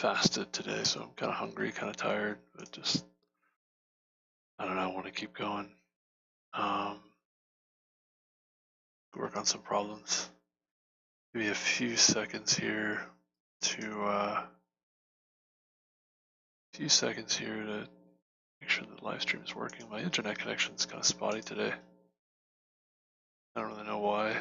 fasted today, so I'm kind of hungry, kind of tired, but just, I don't know, I want to keep going. Work on some problems. Give me a few seconds here to make sure the live stream is working. My internet connection is kind of spotty today. I don't really know why.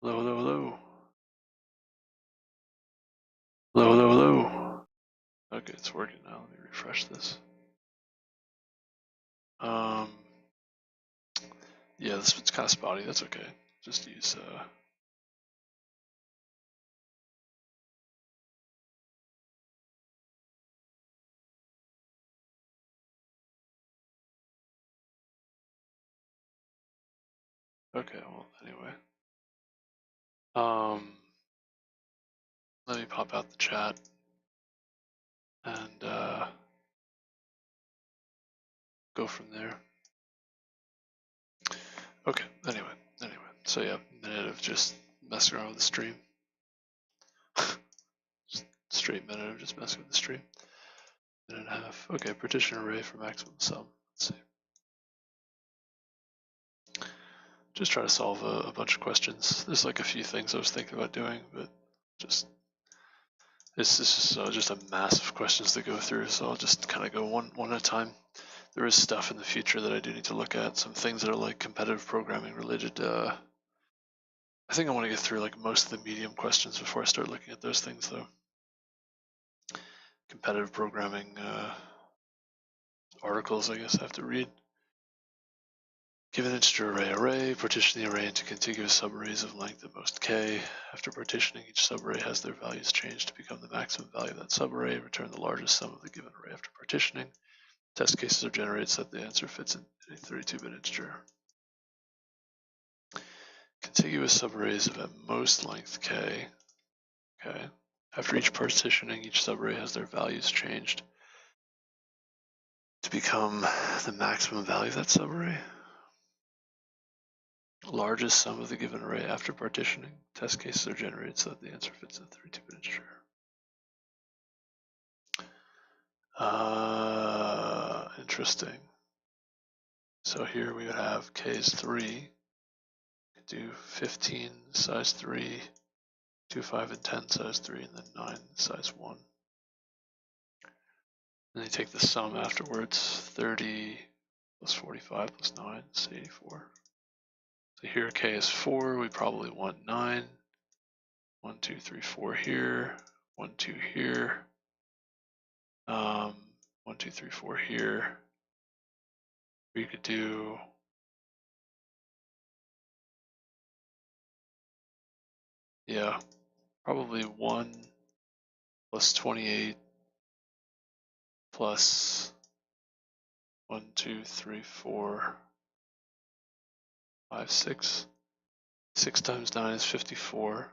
Hello, hello, hello. Hello, hello, hello. Okay, it's working now. Let me refresh this. Yeah, this one's kind of spotty. That's okay. Just use okay, well, anyway. Let me pop out the chat and go from there. Okay, anyway. So yeah, a minute of just messing around with the stream. Straight minute of just messing with the stream. Minute and a half. Okay, partition array for maximum sum. Let's see. Just try to solve a bunch of questions. There's like a few things I was thinking about doing, but just this is just a mass of questions to go through, so I'll just kind of go one at a time. There is stuff in the future that I do need to look at, some things that are like competitive programming related. I think I want to get through like most of the medium questions before I start looking at those things though. Competitive programming articles, I guess I have to read. Give an integer array, partition the array into contiguous subarrays of length at most k. After partitioning, each subarray has their values changed to become the maximum value of that subarray. Return the largest sum of the given array after partitioning. Test cases are generated so that the answer fits in a 32-bit integer. Contiguous subarrays of at most length k. Okay. After each partitioning, each subarray has their values changed to become the maximum value of that subarray. Largest sum of the given array after partitioning. Test cases are generated so that the answer fits in a 32-bit integer. Interesting. So here we would have k is 3. Do 15 size 3, 2, 5, and 10 size 3, and then 9 size 1. And then you take the sum afterwards. 30 plus 45 plus 9 is 84. So here k is 4. We probably want 9. 1, 2, 3, 4 here. 1, 2 here. 1, 2, 3, 4 here. We could do probably 1 plus 28 plus 1, 2, 3, 4, 5, 6. 6 times 9 is 54.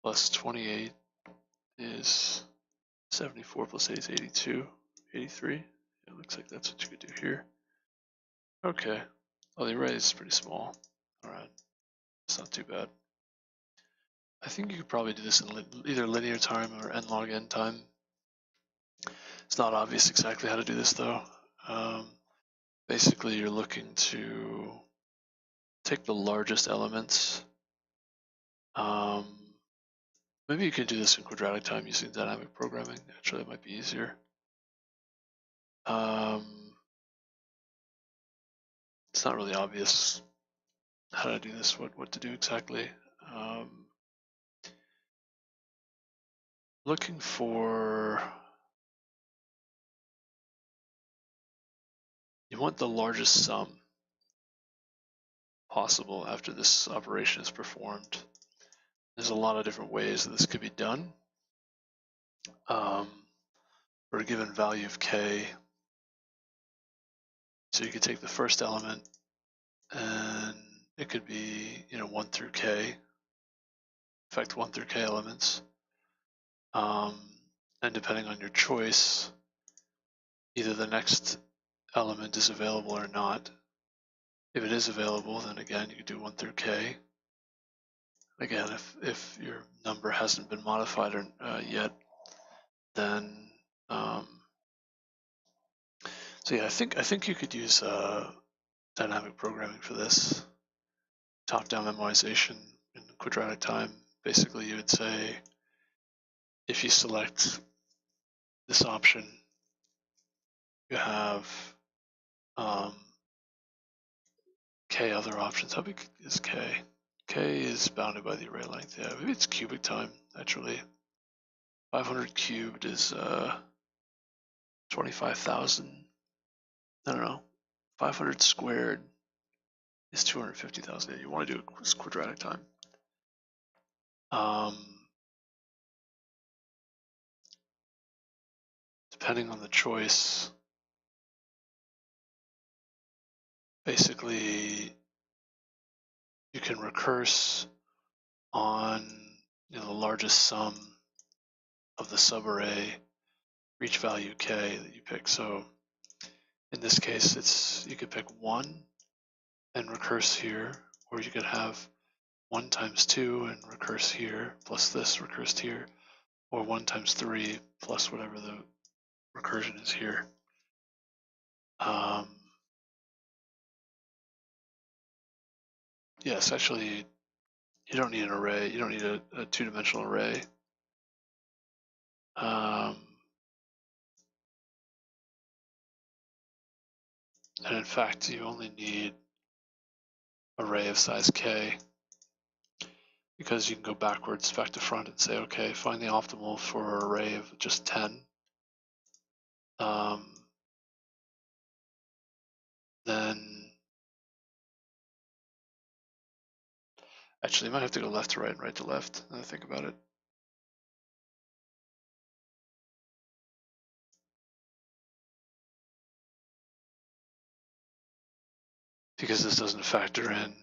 Plus 28 is 74 plus 8 is 82, 83. It looks like that's what you could do here. Okay. Oh, the array is pretty small. All right. It's not too bad. I think you could probably do this in either linear time or n log n time. It's not obvious exactly how to do this though. Basically, you're looking to take the largest elements. Maybe you could do this in quadratic time using dynamic programming. Actually, it might be easier. It's not really obvious how to do this, what to do exactly. Looking for, you want the largest sum possible after this operation is performed. There's a lot of different ways that this could be done. For a given value of k, so you could take the first element and it could be 1 through k, in fact 1 through k elements, and depending on your choice, either the next element is available or not. If it is available, then again, you could do 1/3 k. Again, if your number hasn't been modified or, yet, then so yeah, I think you could use dynamic programming for this. Top-down memoization in quadratic time. Basically, you would say if you select this option, you have k other options. How big is k? K is bounded by the array length. Yeah, maybe it's cubic time actually. 500 cubed is 25,000. I don't know. 500 squared is 250,000. You want to do quadratic time. Depending on the choice, basically you can recurse on the largest sum of the subarray for each value k that you pick. So in this case, you could pick 1 and recurse here, or you could have 1 times 2 and recurse here, plus this recursed here, or 1 times 3 plus whatever the recursion is here. Yes, actually, you don't need an array. You don't need a two-dimensional array. And in fact, you only need array of size k, because you can go backwards back to front and say, okay, find the optimal for an array of just 10. Then actually, you might have to go left to right and right to left. Now I think about it. Because this doesn't factor in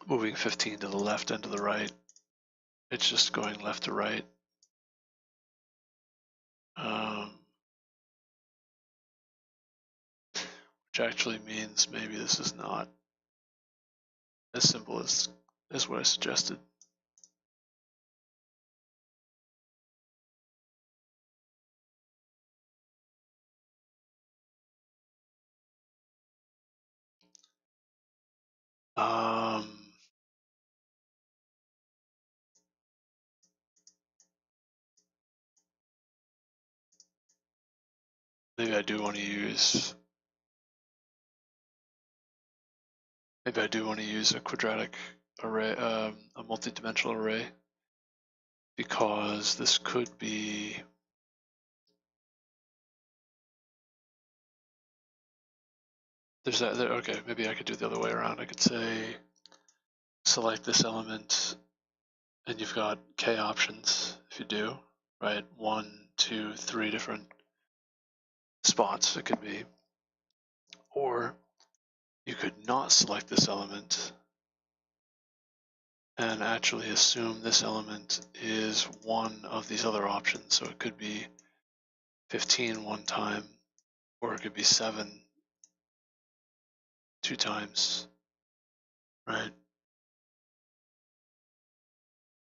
moving 15 to the left and to the right. It's just going left to right. Which actually means maybe this is not as simple as what I suggested. Maybe I do want to use a quadratic array, a multi-dimensional array, because this could be okay, maybe I could do it the other way around. I could say select this element and you've got k options if you do, right? 1, 2, 3 different spots it could be. Or you could not select this element and actually assume this element is one of these other options. So it could be 15 one time, or it could be 7 2 times, right?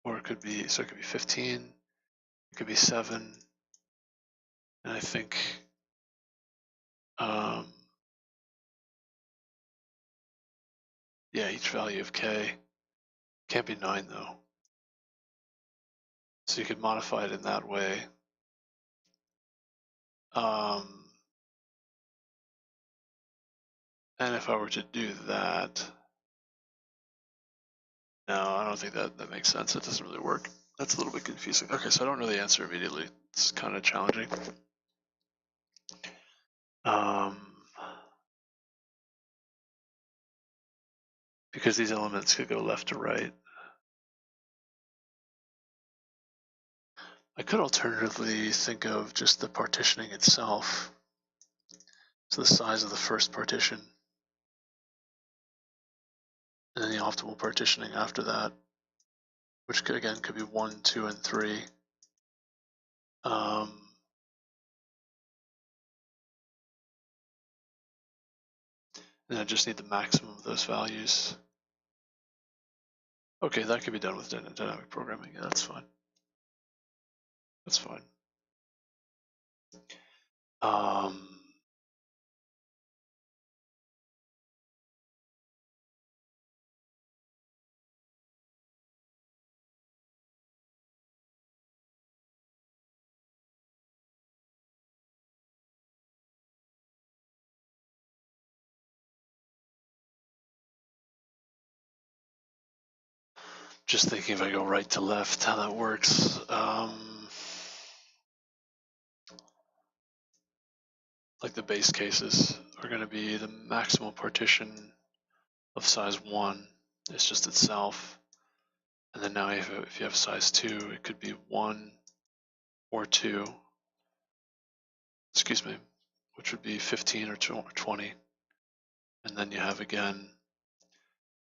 Or it could be 15, it could be 7, and I think yeah, each value of k can't be 9 though. So you could modify it in that way. And if I were to do that, no, I don't think that makes sense. It doesn't really work. That's a little bit confusing. Okay, so I don't know the answer immediately. It's kind of challenging. Because these elements could go left to right. I could alternatively think of just the partitioning itself. So the size of the first partition, and then the optimal partitioning after that, which could, again, could be 1, 2, and 3. and I just need the maximum of those values. Okay, that can be done with dynamic programming. Yeah, that's fine. That's fine. Just thinking if I go right to left, how that works. Like the base cases are going to be the maximal partition of size 1 is just itself. And then now if you have size 2, it could be 1 or 2, excuse me, which would be 15 or 20. And then you have again,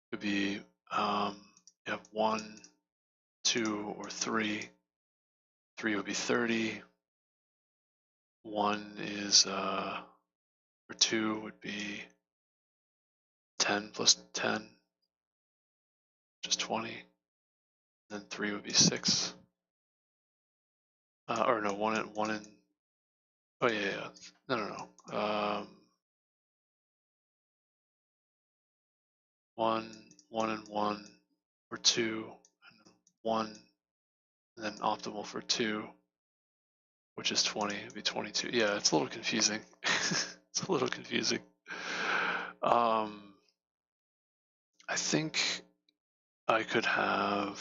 it could be, you have 1, 2, or 3. 3 would be 30. 1 is, or 2 would be 10 plus 10, which is 20. And then 3 would be 6. Or no, 1 and, oh yeah. No. 1 and 1, or 2, and 1, and then optimal for 2, which is 20, it'd be 22. Yeah, it's a little confusing. It's a little confusing. I think I could have,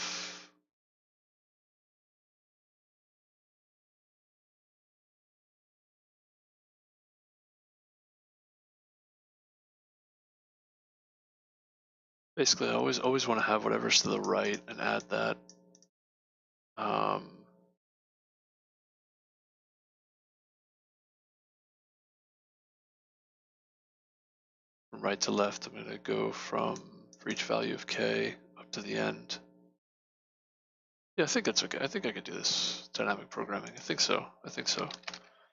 basically I always want to have whatever's to the right and add that. From right to left, I'm going to go for each value of k up to the end. Yeah, I think that's okay. I think I could do this dynamic programming. I think so.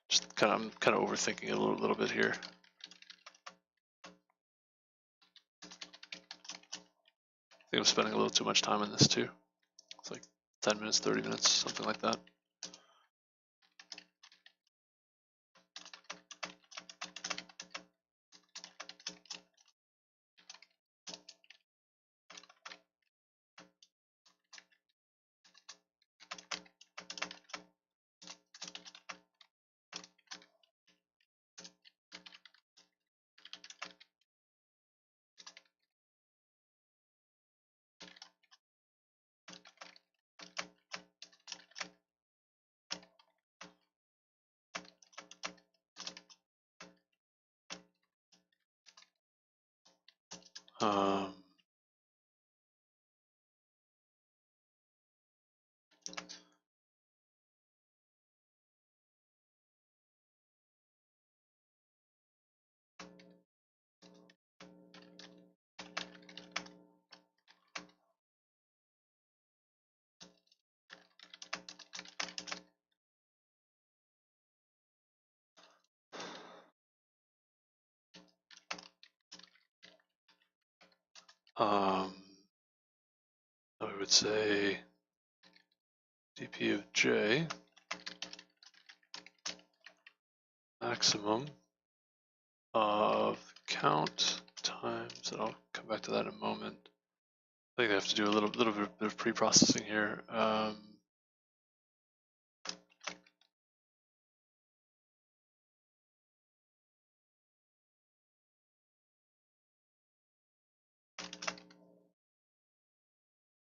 Just I'm kind of overthinking it a little bit here. I think I'm spending a little too much time on this too. It's like 10 minutes, 30 minutes, something like that. I would say dp of j maximum of count times, and I'll come back to that in a moment. I think I have to do a little bit of pre-processing here.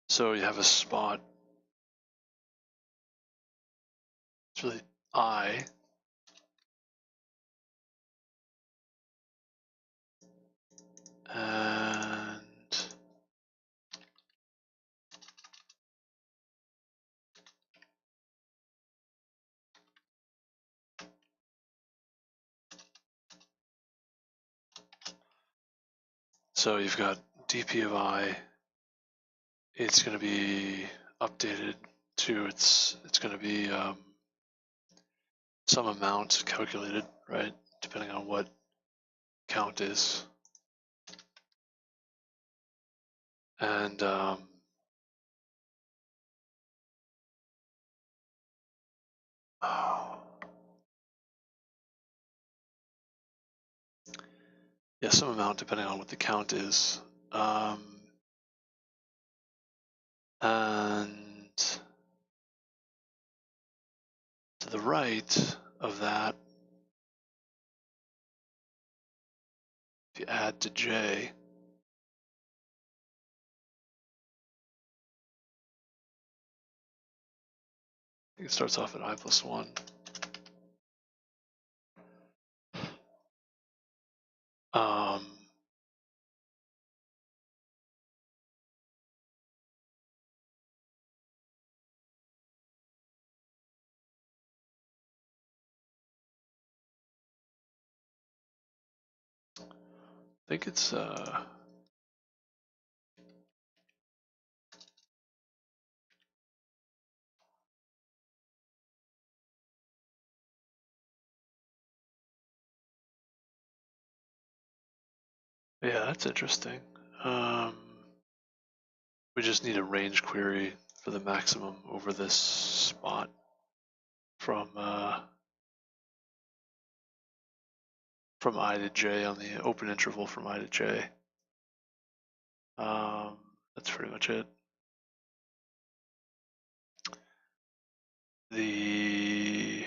So you have a spot. It's really I. And so you've got dp of I. It's going to be updated to it's going to be some amount calculated, right? Depending on what count is. And yeah, some amount depending on what the count is. And to the right of that, if you add to j, I think it starts off at I plus 1. I think it's yeah, that's interesting. We just need a range query for the maximum over this spot from I to j on the open interval from I to j. That's pretty much it. The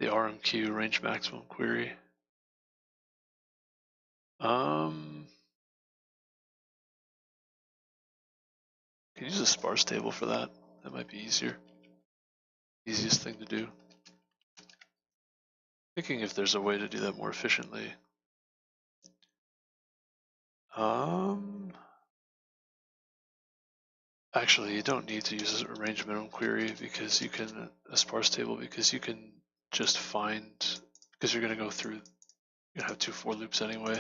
RMQ range maximum query. Can you use a sparse table for that? That might be easier. Easiest thing to do. Thinking if there's a way to do that more efficiently. Actually, you don't need to use a range minimum query because you can, a sparse table, because you can just find, because you're going to go through, you're going to have 2 for loops anyway.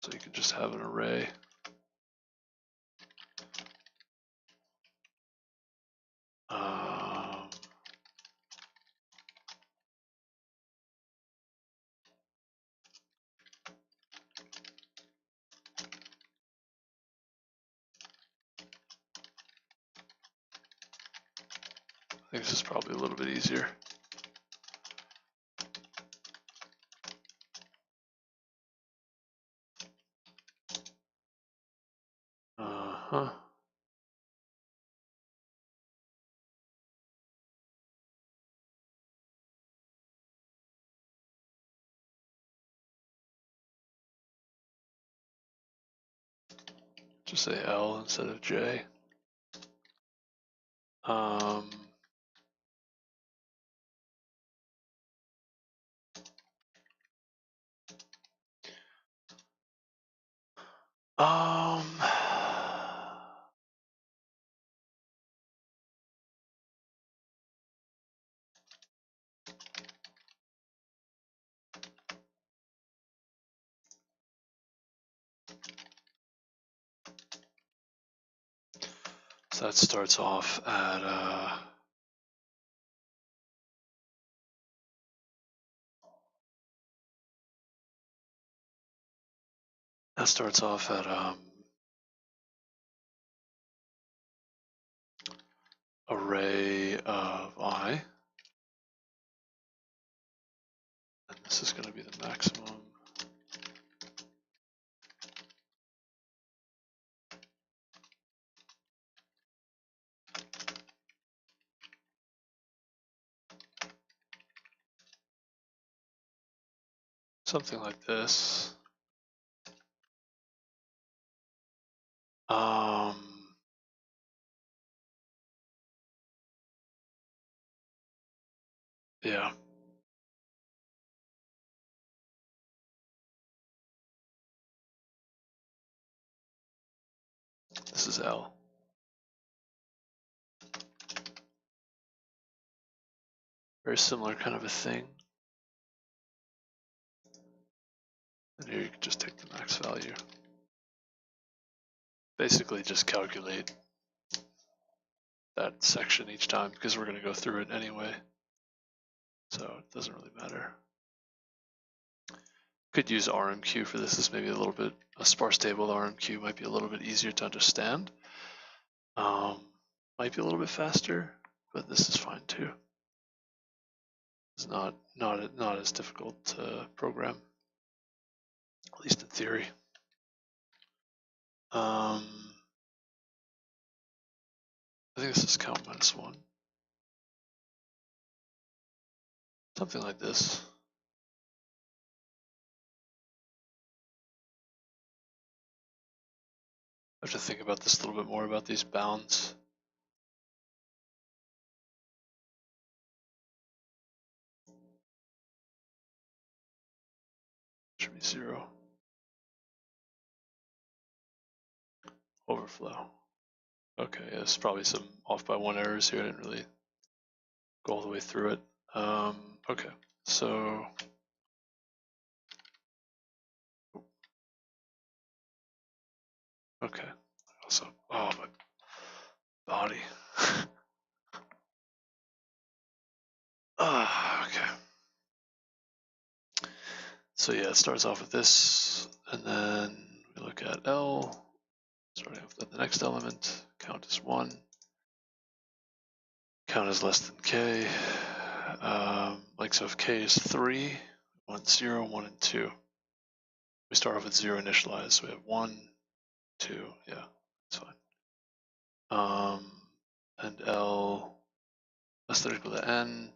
So you can just have an array. I think this is probably a little bit easier. Just say L instead of J. So that starts off at array of I, and this is going to be the maximum. Something like this. Yeah. This is L. Very similar kind of a thing. And here you can just take the max value. Basically just calculate that section each time because we're going to go through it anyway. So it doesn't really matter. Could use RMQ for this. This may be a little bit, a sparse table RMQ might be a little bit easier to understand. Might be a little bit faster, but this is fine too. It's not as difficult to program, at least in theory. I think this is count -1. Something like this. I have to think about this a little bit more about these bounds. Should be 0. Overflow. Okay, yeah, there's probably some off by 1 errors here. I didn't really go all the way through it. Okay, so okay. Also, oh, my body. Okay. So yeah, it starts off with this, and then we look at L, starting off with the next element, count is 1, count is less than K, like so if K is 3, 1, 0, 1, and 2. We start off with 0 initialized, so we have 1, 2, yeah, that's fine. And L less than or equal to N.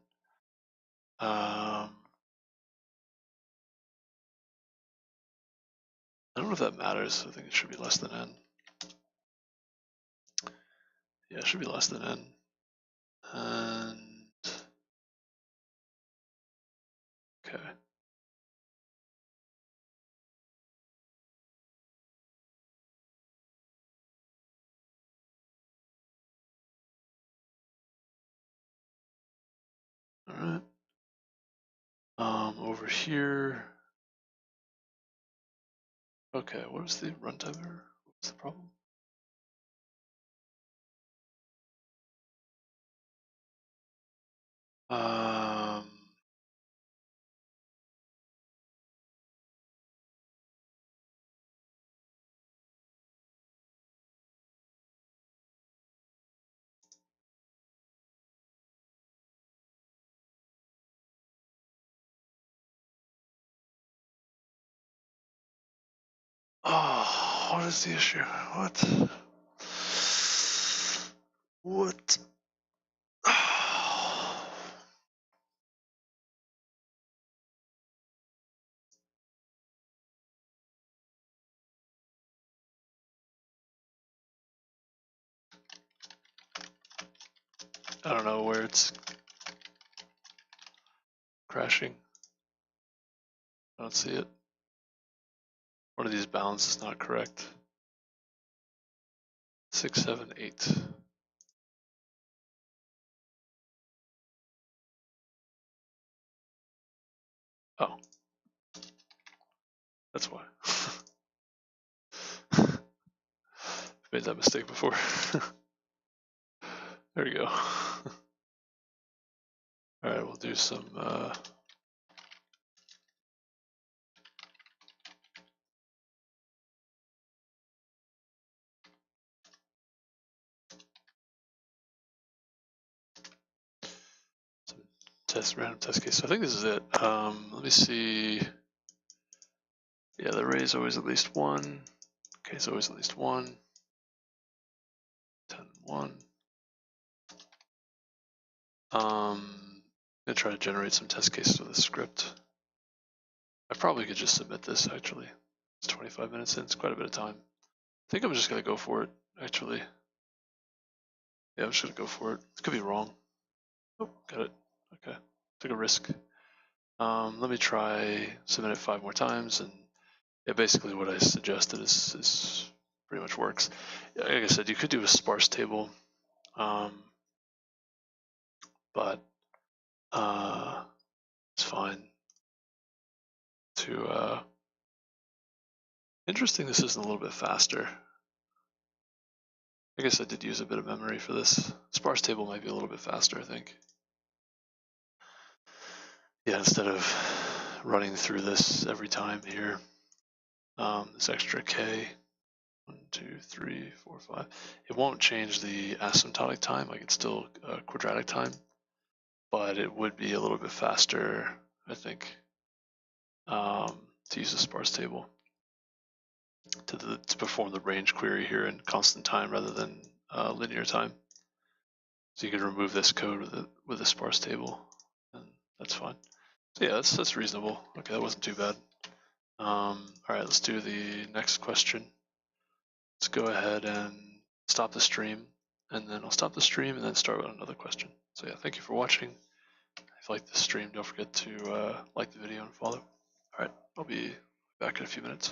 I don't know if that matters. I think it should be less than N. Yeah, it should be less than N. And okay. All right. Over here. Okay, what was the runtime error? What's the problem? Oh, what is the issue? What? What? I don't know where it's crashing. I don't see it. One of these bounds is not correct. 6, 7, 8. Oh, that's why. Made that mistake before. There we go. All right, we'll do some random test case. So I think this is it. Let me see. Yeah, the array is always at least 1. Okay, it's always at least 1. 10 and 1. I'm gonna try to generate some test cases with a script. I probably could just submit this actually. It's 25 minutes in, it's quite a bit of time. I think I'm just gonna go for it, actually. Yeah, I'm just gonna go for it. It could be wrong. Oh, got it. Okay, took a risk. Let me try submit it 5 more times, and yeah, basically what I suggested is pretty much works. Like I said, you could do a sparse table, but it's fine to interesting this isn't a little bit faster. I guess I did use a bit of memory for this. Sparse table might be a little bit faster, I think. Yeah, instead of running through this every time here, this extra k, 1, 2, 3, 4, 5, it won't change the asymptotic time, like it's still quadratic time, but it would be a little bit faster, I think, to use a sparse table to perform the range query here in constant time rather than linear time. So you can remove this code with a sparse table, and that's fine. So yeah, that's reasonable. Okay, that wasn't too bad. All right, let's do the next question. Let's go ahead and stop the stream, and then I'll stop the stream and then start with another question. So yeah, thank you for watching. If you like this stream, don't forget to like the video and follow. All right, I'll be back in a few minutes.